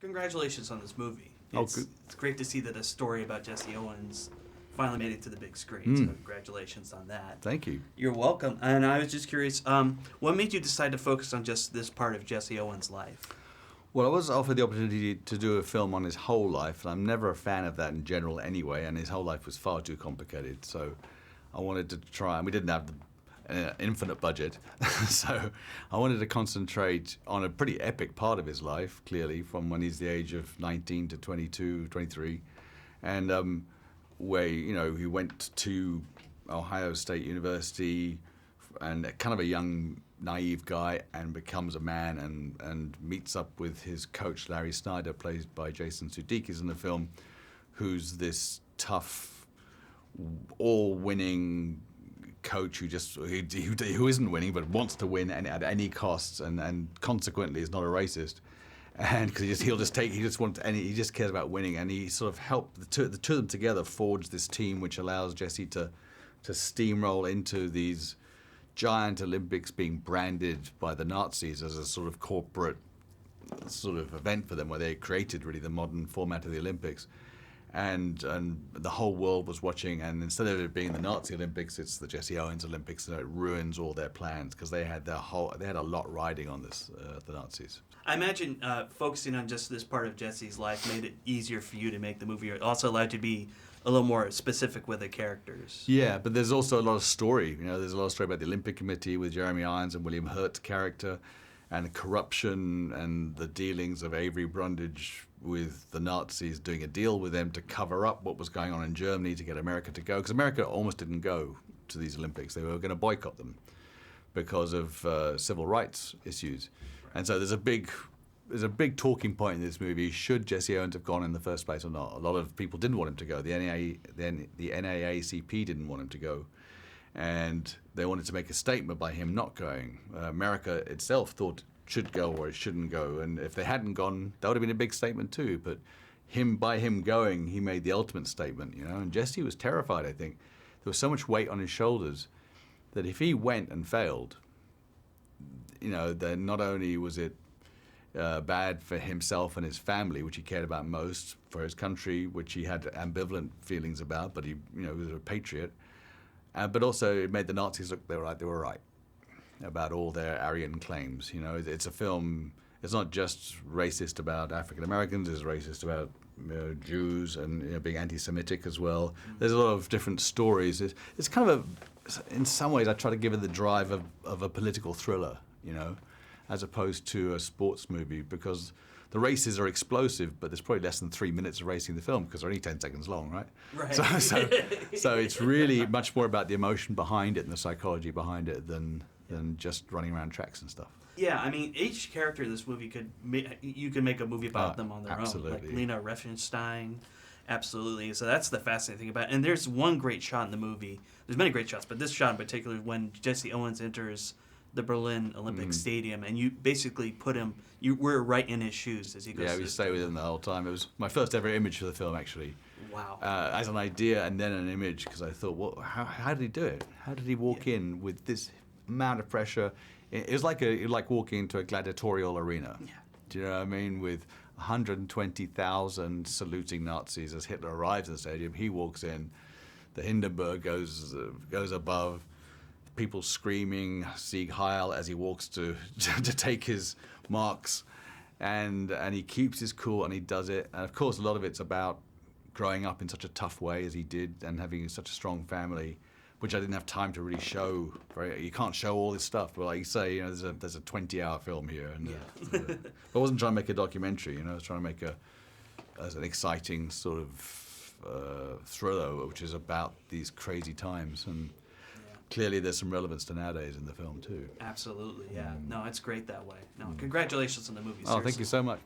Congratulations on this movie. Oh, It's, good. it's great to see that a story about Jesse Owens finally made it to the big screen. So congratulations on that. Thank you. You're welcome. And I was just curious, what made you decide to focus on just this part of Jesse Owens' life? Well, I was offered the opportunity to do a film on his whole life, and I'm never a fan of that in general anyway, and his whole life was far too complicated. So I wanted to try, and we didn't have the infinite budget, so I wanted to concentrate on a pretty epic part of his life, clearly, from when he's the age of 19 to 22, 23, and where, you know, he went to Ohio State University and kind of a young, naive guy, and becomes a man and meets up with his coach, Larry Snyder, played by Jason Sudeikis in the film, who's this tough, all-winning coach who isn't winning but wants to win at any cost, and consequently is not a racist, and because he just cares about winning, and he sort of helped the two of them together forge this team which allows Jesse to steamroll into these giant Olympics being branded by the Nazis as a sort of corporate sort of event for them, where they created really the modern format of the Olympics. And the whole world was watching, and instead of it being the Nazi Olympics, it's the Jesse Owens Olympics, and it ruins all their plans because they had a lot riding on this, the Nazis. I imagine focusing on just this part of Jesse's life made it easier for you to make the movie. It also allowed you to be a little more specific with the characters. Yeah, but there's also a lot of story. You know, there's a lot of story about the Olympic Committee with Jeremy Irons and William Hurt's character, and the corruption and the dealings of Avery Brundage with the Nazis, doing a deal with them to cover up what was going on in Germany to get America to go. Because America almost didn't go to these Olympics. They were going to boycott them because of civil rights issues. And so there's a big talking point in this movie. Should Jesse Owens have gone in the first place or not? A lot of people didn't want him to go. The NAACP didn't want him to go. And they wanted to make a statement by him not going. America itself thought it should go or it shouldn't go. And if they hadn't gone, that would have been a big statement too. But by him going, he made the ultimate statement, you know. And Jesse was terrified, I think. There was so much weight on his shoulders that if he went and failed, you know, then not only was it bad for himself and his family, which he cared about most, for his country, which he had ambivalent feelings about, but he was a patriot. But also it made the Nazis look they were right about all their Aryan claims. You know, it's a film. It's not just racist about African Americans. It's racist about Jews and being anti-Semitic as well. There's a lot of different stories. It's kind of in some ways, I try to give it the drive of a political thriller. You know, as opposed to a sports movie, because the races are explosive, but there's probably less than 3 minutes of racing the film because they're only 10 seconds long, right? Right. So it's really much more about the emotion behind it and the psychology behind it than just running around tracks and stuff. Yeah, I mean, each character in this movie you could make a movie about them on their absolutely. own. Like Lena Riefenstein, absolutely. So that's the fascinating thing about it. And there's one great shot in the movie. There's many great shots, but this shot in particular, when Jesse Owens enters the Berlin Olympic Stadium, and you basically we're right in his shoes as he goes. Yeah, we stay with him the whole time. It was my first ever image for the film, actually. Wow. As an idea and then an image, because I thought, well, how did he do it? How did he walk in with this amount of pressure? It was like walking into a gladiatorial arena. Yeah. Do you know what I mean? With 120,000 saluting Nazis as Hitler arrives in the stadium. He walks in. The Hindenburg goes above. People screaming Sieg Heil as he walks to take his marks, and he keeps his cool and he does it. And of course, a lot of it's about growing up in such a tough way as he did and having such a strong family, which I didn't have time to really show. You can't show all this stuff, but like you say, you know, there's a 20-hour film here, and I wasn't trying to make a documentary. You know, I was trying to make an exciting sort of thriller, which is about these crazy times. And clearly there's some relevance to nowadays in the film too. Absolutely, yeah. No, it's great that way. No, congratulations on the movie. Oh, thank you so much.